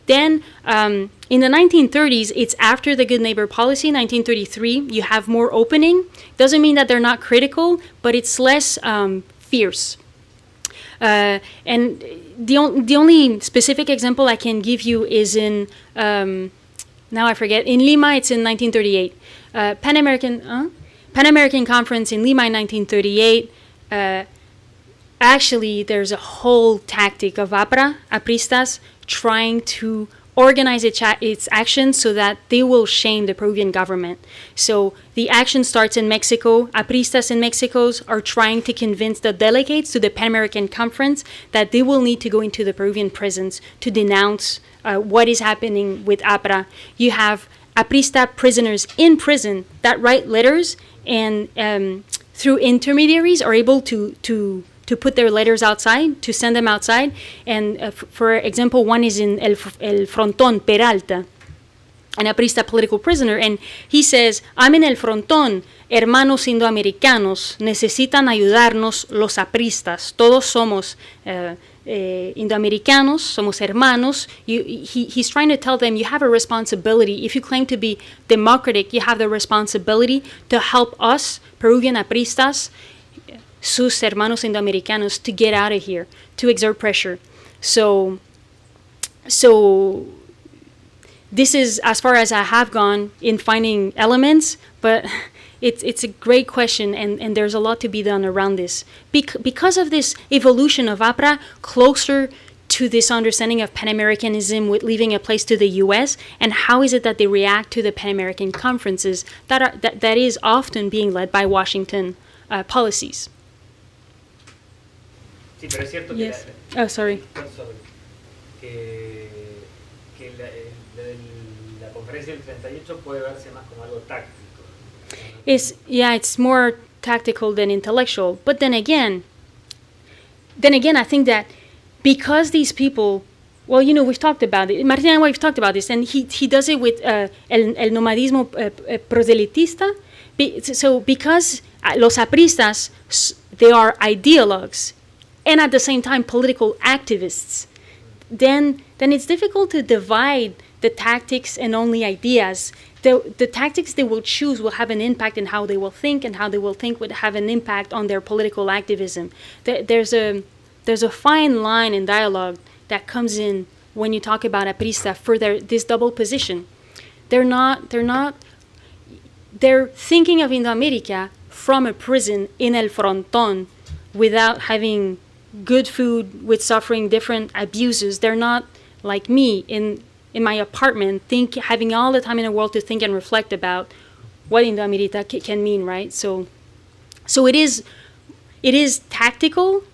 Then in the 1930s, it's after the Good Neighbor policy, 1933, you have more opening. Doesn't mean that they're not critical, but it's less fierce. And the only specific example I can give you is in, now I forget, in Lima, it's in 1938. Pan-American Conference in Lima in 1938. Actually, there's a whole tactic of Apristas, trying to organize its actions so that they will shame the Peruvian government. So the action starts in Mexico. Apristas in Mexico are trying to convince the delegates to the Pan-American Conference that they will need to go into the Peruvian prisons to denounce what is happening with Apra. You have Aprista prisoners in prison that write letters and through intermediaries are able to put their letters outside, to send them outside. And for example, one is in El Frontón, Peralta, an Aprista political prisoner, and he says, I'm in El Frontón, hermanos indoamericanos, necesitan ayudarnos los apristas, todos somos indoamericanos, somos hermanos. He's trying to tell them you have a responsibility. If you claim to be democratic, you have the responsibility to help us, Peruvian apristas, sus hermanos indoamericanos, to get out of here, to exert pressure. So this is as far as I have gone in finding elements, but it's a great question, and there's a lot to be done around this. Because of this evolution of Apra closer to this understanding of Pan-Americanism with leaving a place to the U.S., and how is it that they react to the Pan-American conferences that is often being led by Washington policies. Sí, pero es cierto que yes. Oh, sorry. Que la conferencia del 38 puede verse más como algo táctico. It's more tactical than intellectual. But then again, I think that because these people, well, we've talked about it. Martin and I, we've talked about this, and he does it with el nomadismo proselitista. So because los apristas, they are ideologues, and at the same time political activists, then it's difficult to divide the tactics and only ideas. The tactics they will choose will have an impact in how they will think, and how they will think would have an impact on their political activism. There's a fine line in dialogue that comes in when you talk about Aprista for this double position. They're thinking of Indoamerica from a prison in El Frontón without having good food, with suffering different abuses. They're not like me in my apartment, having all the time in the world to think and reflect about what Indoamerica can mean, right? So it is tactical,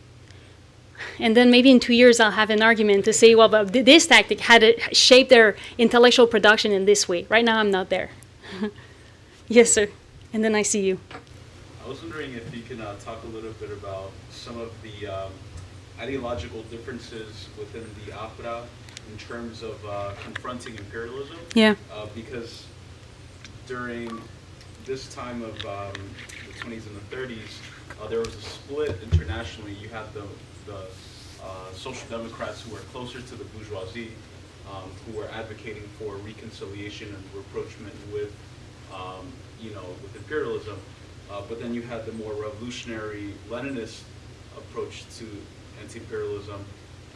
and then maybe in 2 years I'll have an argument to say, well, but this tactic had to shape their intellectual production in this way. Right now I'm not there. Yes, sir. And then I see you. I was wondering if you can talk a little bit about some of the ideological differences within the Apra in terms of confronting imperialism. Yeah. Because during this time of the 20s and the 30s, there was a split internationally. You had the social democrats who were closer to the bourgeoisie, who were advocating for reconciliation and rapprochement with imperialism. But then you had the more revolutionary Leninist approach to anti-imperialism,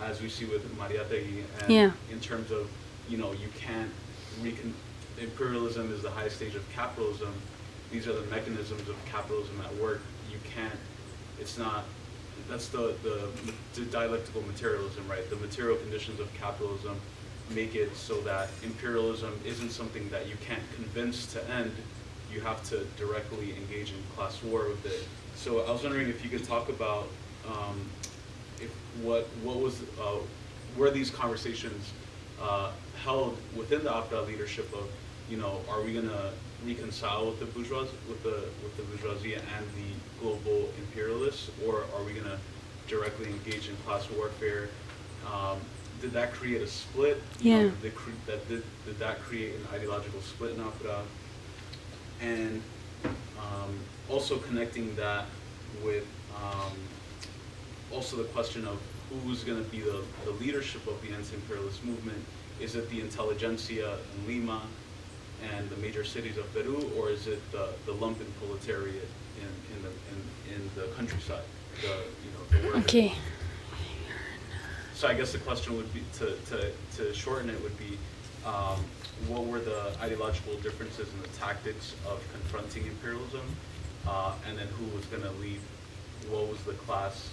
as we see with Mariátegui, and in terms of, you can't imperialism is the highest stage of capitalism. These are the mechanisms of capitalism at work. You can't, it's not, that's the dialectical materialism, right? The material conditions of capitalism make it so that imperialism isn't something that you can't convince to end. You have to directly engage in class war with it. So I was wondering if you could talk about were these conversations held within the Apra leadership of, are we going to reconcile with the bourgeoisie and the global imperialists, or are we going to directly engage in class warfare? Did that create a split? Yeah. Did that create an ideological split in Apra? And also connecting that with also the question of who's going to be the leadership of the anti-imperialist movement is it the intelligentsia in Lima and the major cities of Peru, or is it the lumpen proletariat in the countryside, the workers? Okay. So I guess the question would be, to shorten it, would be, what were the ideological differences in the tactics of confronting imperialism, and then who was going to lead? What was the class?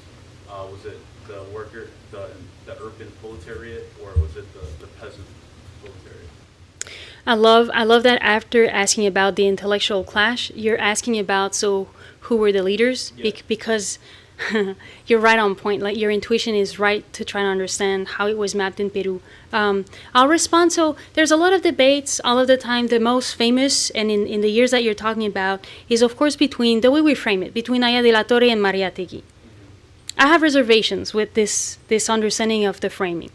Was it the worker, the urban proletariat, or was it the peasant proletariat? I love that after asking about the intellectual clash, you're asking about, so who were the leaders? Yeah. Because you're right on point. Like, your intuition is right to try to understand how it was mapped in Peru. I'll respond. So there's a lot of debates all of the time. The most famous, and in the years that you're talking about, is of course between, the way we frame it, between Aya de la Torre and Mariátegui. I have reservations with this understanding of the framing.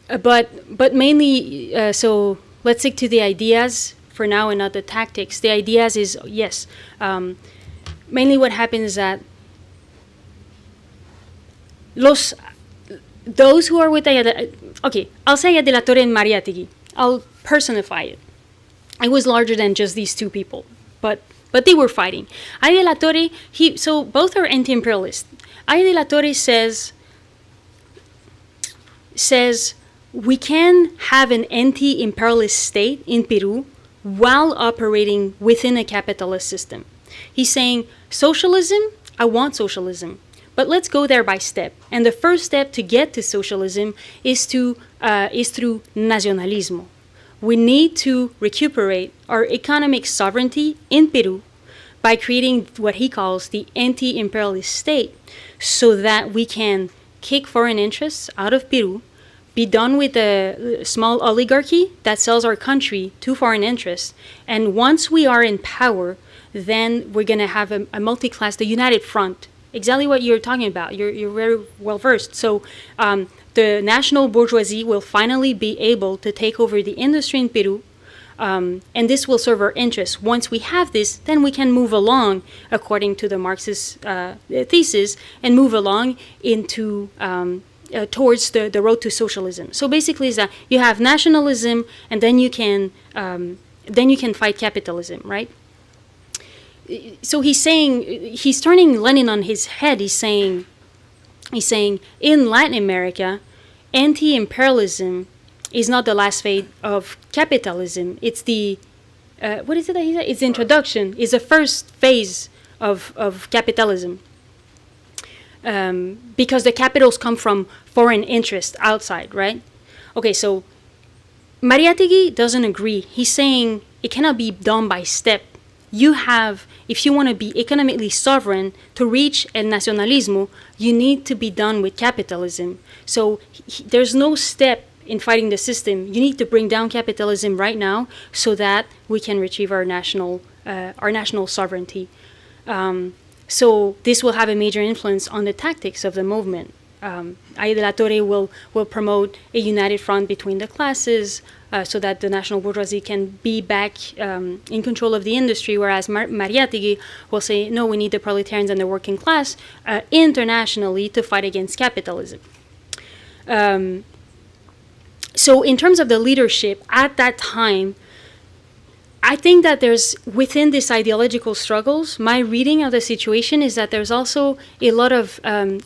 But mainly, so let's stick to the ideas for now and not the tactics. The ideas is, yes, mainly what happens is that those who are with I'll say Aya de la Torre and Mariátegui. I'll personify it. It was larger than just these two people, but they were fighting. Aya de la Torre, so both are anti-imperialist. Aya de la Torre says we can have an anti-imperialist state in Peru while operating within a capitalist system. He's saying, socialism, I want socialism, but let's go there by step. And the first step to get to socialism is through nacionalismo. We need to recuperate our economic sovereignty in Peru by creating what he calls the anti-imperialist state, so that we can kick foreign interests out of Peru, be done with the small oligarchy that sells our country to foreign interests, and once we are in power, then we're going to have a multi-class, the United Front. Exactly what you're talking about. You're very well versed. So the national bourgeoisie will finally be able to take over the industry in Peru, and this will serve our interests. Once we have this, then we can move along, according to the Marxist thesis, and move along into towards the road to socialism. So basically, is that you have nationalism, and then you can fight capitalism, right? So he's turning Lenin on his head. He's saying in Latin America, anti-imperialism is not the last phase of capitalism. It's the what is it that he said? It's the introduction. It's the first phase of capitalism, because the capitals come from foreign interests outside, right? Okay, so Mariátegui doesn't agree. He's saying it cannot be done by step. If you want to be economically sovereign, to reach el nacionalismo, you need to be done with capitalism. So there's no step in fighting the system. You need to bring down capitalism right now so that we can retrieve our national sovereignty. So this will have a major influence on the tactics of the movement. Aya de la Torre will promote a united front between the classes, so that the national bourgeoisie can be back in control of the industry, whereas Mariátegui will say, no, we need the proletarians and the working class internationally to fight against capitalism. So in terms of the leadership at that time, I think that there's, within these ideological struggles, my reading of the situation is that there's also a lot of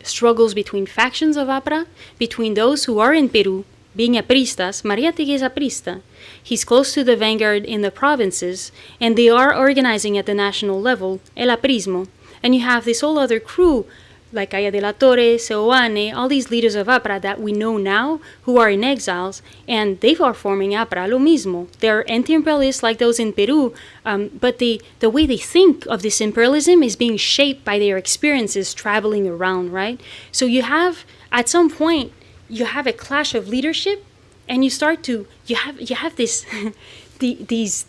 struggles between factions of Apra, between those who are in Peru, being apristas. Mariátegui is aprista. He's close to the vanguard in the provinces, and they are organizing at the national level, el aprismo. And you have this whole other crew, like Aya de la Torre, Seoane, all these leaders of Apra that we know now, who are in exiles, and they are forming Apra, lo mismo. They're anti-imperialists like those in Peru, but the way they think of this imperialism is being shaped by their experiences traveling around, right? So you have, at some point, you have a clash of leadership, and you have this these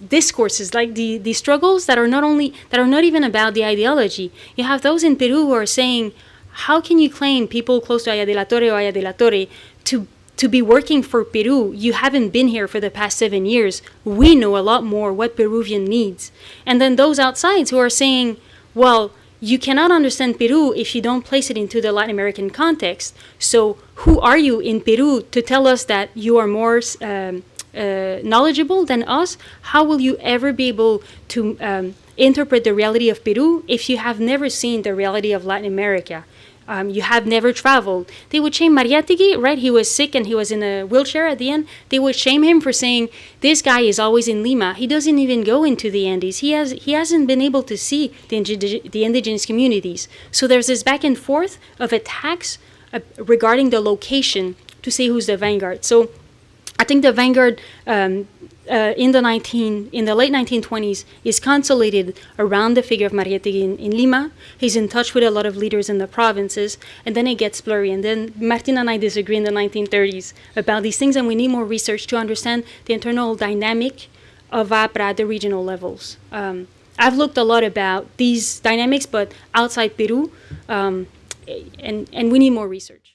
discourses, like these struggles that are not even about the ideology. You have those in Peru who are saying, how can you claim people close to Aya de la Torre or Aya de la Torre to be working for Peru? You haven't been here for the past 7 years. We know a lot more what Peruvian needs. And then those outside who are saying, well, you cannot understand Peru if you don't place it into the Latin American context. So who are you in Peru to tell us that you are more knowledgeable than us? How will you ever be able to interpret the reality of Peru if you have never seen the reality of Latin America? You have never traveled. They would shame Mariátegui, right? He was sick and he was in a wheelchair at the end. They would shame him for saying, this guy is always in Lima. He doesn't even go into the Andes. He hasn't been able to see the indigenous communities. So there's this back and forth of attacks regarding the location to say who's the vanguard. So I think the vanguard in the late 1920s is consolidated around the figure of Mariátegui in Lima. He's in touch with a lot of leaders in the provinces, and then it gets blurry. And then Martin and I disagree in the 1930s about these things, and we need more research to understand the internal dynamic of Apra at the regional levels. I've looked a lot about these dynamics, but outside Peru, and we need more research.